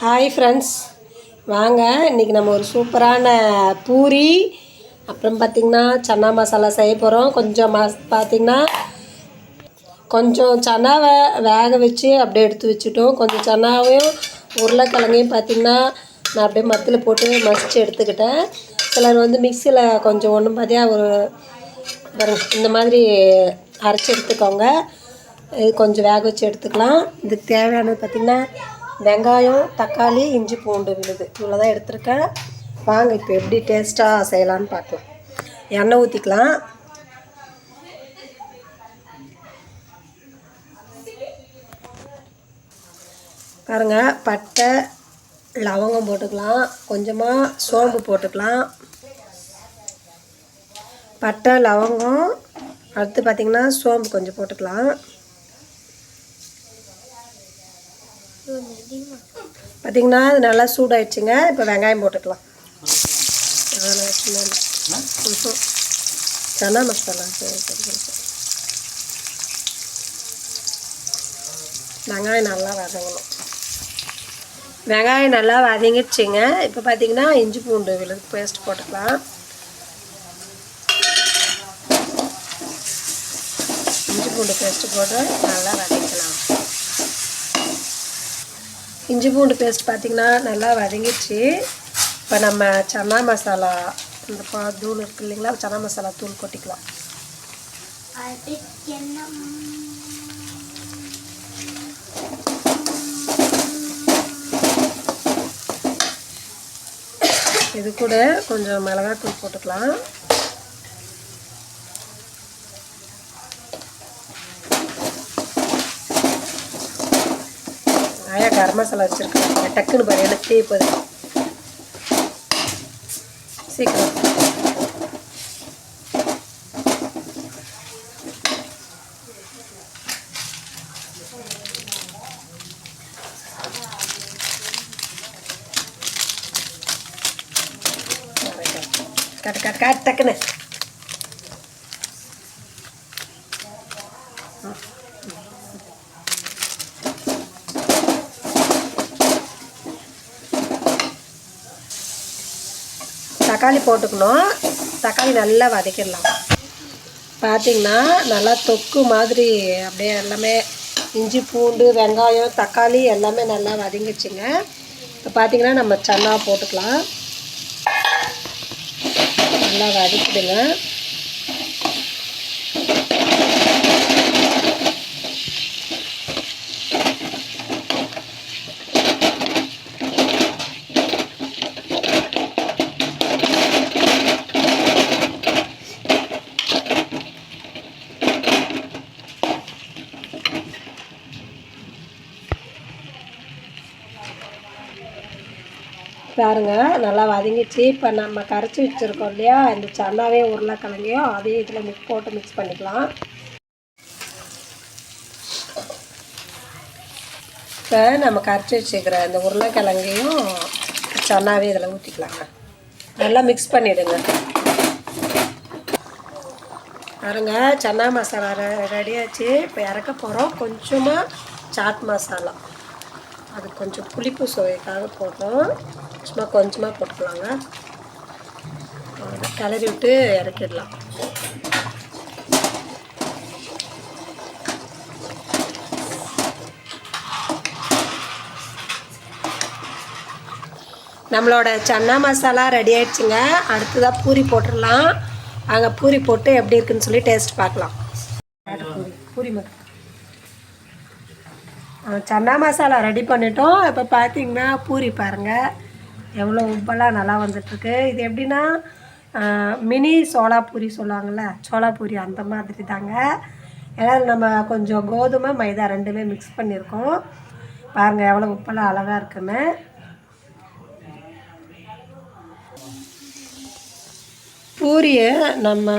Hi friends, வாங்க இன்றைக்கி நம்ம ஒரு சூப்பரான பூரி அப்புறம் பார்த்திங்கன்னா சன்னா மசாலா செய்ய போகிறோம். கொஞ்சம் பார்த்திங்கன்னா கொஞ்சம் சன்னாவை வேக வச்சு அப்படியே எடுத்து வச்சுட்டோம். கொஞ்சம் சன்னாவையும் உருளைக்கிழங்கையும் பார்த்திங்கன்னா நான் அப்படியே மத்தில் போட்டு மசித்து எடுத்துக்கிட்டேன். சிலர் வந்து மிக்சியில் கொஞ்சம் ஒன்றும் பார்த்தியா ஒரு இந்த மாதிரி அரைச்சி எடுத்துக்கோங்க. இது கொஞ்சம் வேக வச்சு எடுத்துக்கலாம். இதுக்கு தேவையானது பார்த்திங்கன்னா வெங்காயம், தக்காளி, இஞ்சி, பூண்டு விழுது இவ்வளோ தான் எடுத்துருக்கேன். வாங்க இப்போ எப்படி டேஸ்ட்டாக செய்யலான்னு பார்க்கலாம். எண்ணெய் ஊற்றிக்கலாம். பாருங்கள், பட்டை லவங்கம் போட்டுக்கலாம். கொஞ்சமாக சோம்பு போட்டுக்கலாம். பட்டை லவங்கம் அடுத்து பார்த்திங்கன்னா சோம்பு கொஞ்சம் போட்டுக்கலாம். பார்த்திங்கன்னா அது நல்லா சூடாயிடுச்சுங்க. இப்போ வெங்காயம் போட்டுக்கலாம். சன்னா மசாலா வெங்காயம் நல்லா வதங்கணும். வெங்காயம் நல்லா வதங்கிடுச்சுங்க. இப்போ பார்த்திங்கன்னா இஞ்சி பூண்டு விழுது பேஸ்ட் போட்டுக்கலாம். இஞ்சி பூண்டு பேஸ்ட்டு போட்டு நல்லா வதக்கலாம். இஞ்சி பூண்டு பேஸ்ட் பார்த்திங்கன்னா நல்லா வதங்கிடுச்சு. இப்போ நம்ம சன்னா மசாலா இந்த தூள் இருக்குது இல்லைங்களா, சன்னா மசாலா தூள் கொட்டிக்கலாம். இது கூட கொஞ்சம் மிளகாய் தூள் போட்டுக்கலாம். நிறையா கரம் மசாலா வச்சுருக்கேன். டக்குன்னு பாரு எனக்கு தேவைப்பது சீக்கிரம். கட்டு கட்டு காட்டு டக்குன்னு. தக்காளி போட்டுக்கணும். தக்காளி நல்லா வதக்கிடலாம். பார்த்திங்கன்னா நல்லா தொக்கு மாதிரி அப்படியே எல்லாமே இஞ்சி பூண்டு வெங்காயம் தக்காளி எல்லாமே நல்லா வதங்கிச்சுங்க. இப்போ பார்த்திங்கன்னா நம்ம சன்னா போட்டுக்கலாம். நல்லா வதக்கிடுங்க. பாருங்க நல்லா வதங்கிச்சு. இப்போ நம்ம கரைச்சி வச்சுருக்கோம் இல்லையா, இந்த சன்னாவே உருளைக்கிழங்கையும் அதையும் இதில் போட்டு மிக்ஸ் பண்ணிக்கலாம். இப்போ நம்ம கரைச்சி வச்சுக்கிற இந்த உருளைக்கிழங்கையும் சன்னாவே இதில் ஊற்றிக்கலாங்க. நல்லா மிக்ஸ் பண்ணிவிடுங்க. பாருங்க சன்னா மசாலா ரெடியாச்சு. இப்போ இறக்க போகிறோம். கொஞ்சமாக சாட் மசாலா, அது கொஞ்சம் புளிப்பு சுவைக்காக போடுறோம். சும்மா கொஞ்சமாக போட்டுக்கலாங்க. கிளறி விட்டு இறக்கிடலாம். நம்மளோட சன்னா மசாலா ரெடி ஆயிடுச்சுங்க. அடுத்ததாக பூரி போட்டுடலாம். அங்கே பூரி போட்டு எப்படி இருக்குன்னு சொல்லி டேஸ்ட் பார்க்கலாம். பூரி மட்டும் சன்னா மசாலா ரெடி பண்ணிட்டோம். இப்போ பார்த்திங்கன்னா பூரி பாருங்கள் எவ்வளோ உப்பெல்லாம் நல்லா வந்துட்டுருக்கு. இது எப்படின்னா மினி சோளாப்பூரி சொல்லுவாங்கள்ல, சோளாப்பூரி அந்த மாதிரி தாங்க. ஏன்னா நம்ம கொஞ்சம் கோதுமை மைதா ரெண்டுமே மிக்ஸ் பண்ணியிருக்கோம். பாருங்கள் எவ்வளோ உப்பெல்லாம் அழகாக இருக்குன்னு. பூரியை நம்ம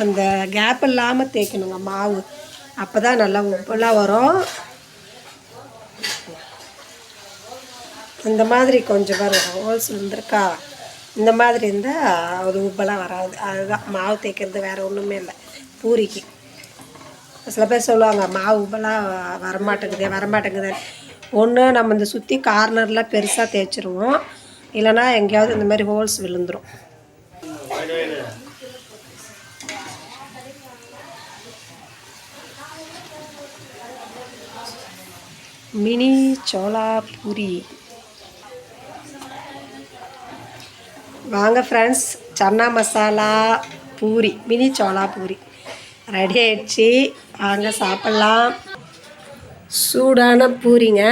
அந்த கேப் இல்லாமல் தேய்க்கணுங்க மாவு. அப்போ தான் நல்லா உப்பெல்லாம் வரும். இந்த மாதிரி கொஞ்சம் பாருங்க ஹோல்ஸ் வந்துருக்கா, இந்த மாதிரி இருந்தால் ஒரு உப்பெல்லாம் வராது. அதுதான் மாவு தேய்க்கிறது, வேறு ஒன்றுமே இல்லை பூரிக்கு. சில பேர் சொல்லுவாங்க மாவு உப்பெல்லாம் வரமாட்டேங்குது. ஒன்று நம்ம இந்த சுற்றி கார்னரில் பெருசாக தேய்ச்சிருவோம், இல்லைனா எங்கேயாவது இந்த மாதிரி ஹோல்ஸ் விழுந்துடும். மினி சோளா பூரி. வாங்க friends, chana masala puri, mini chola puri ready ஆயிடுச்சு. வாங்க சாப்பிட்லாம். சூடான பூரிங்க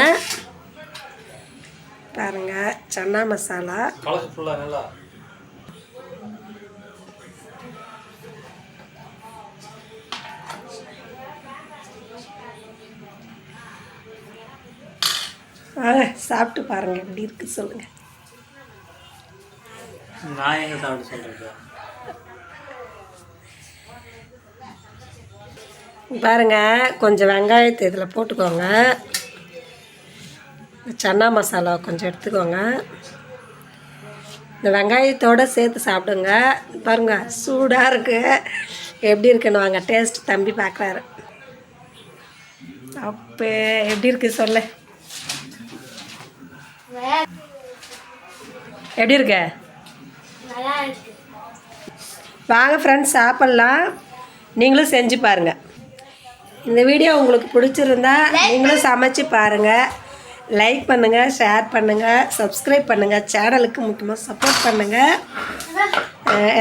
பாருங்கள், சன்னா மசாலா சாப்பிட்டு பாருங்கள் எப்படி இருக்குது சொல்லுங்கள். நான் எங்கே சாப்பிட்டு சொல்கிறேன் பாருங்கள். கொஞ்சம் வெங்காயத்தை இதில் போட்டுக்கோங்க, சன்னா மசாலா கொஞ்சம் எடுத்துக்கோங்க, இந்த வெங்காயத்தோடு சேர்த்து சாப்பிடுங்க. பாருங்கள் சூடாக இருக்குது, எப்படி இருக்குன்னு வாங்க டேஸ்ட் தம்பி பார்க்குறாரு. அப்போ எப்படி இருக்குது சொல்ல, எப்படி இருக்க? வாங்க ஃப்ரெண்ட்ஸ் சாப்பிட்லாம். நீங்களும் செஞ்சு பாருங்கள். இந்த வீடியோ உங்களுக்கு பிடிச்சிருந்தா நீங்களும் சமைச்சு பாருங்கள். லைக் பண்ணுங்கள், ஷேர் பண்ணுங்கள், சப்ஸ்கிரைப் பண்ணுங்கள், சேனலுக்கு முக்கியமாக சப்போர்ட் பண்ணுங்கள்.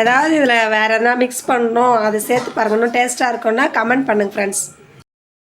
ஏதாவது இதில் வேறு எதனா மிக்ஸ் பண்ணணும், அது சேர்த்து பாருங்கள், இன்னும் டேஸ்ட்டாக இருக்குன்னா கமெண்ட் பண்ணுங்கள் ஃப்ரெண்ட்ஸ்.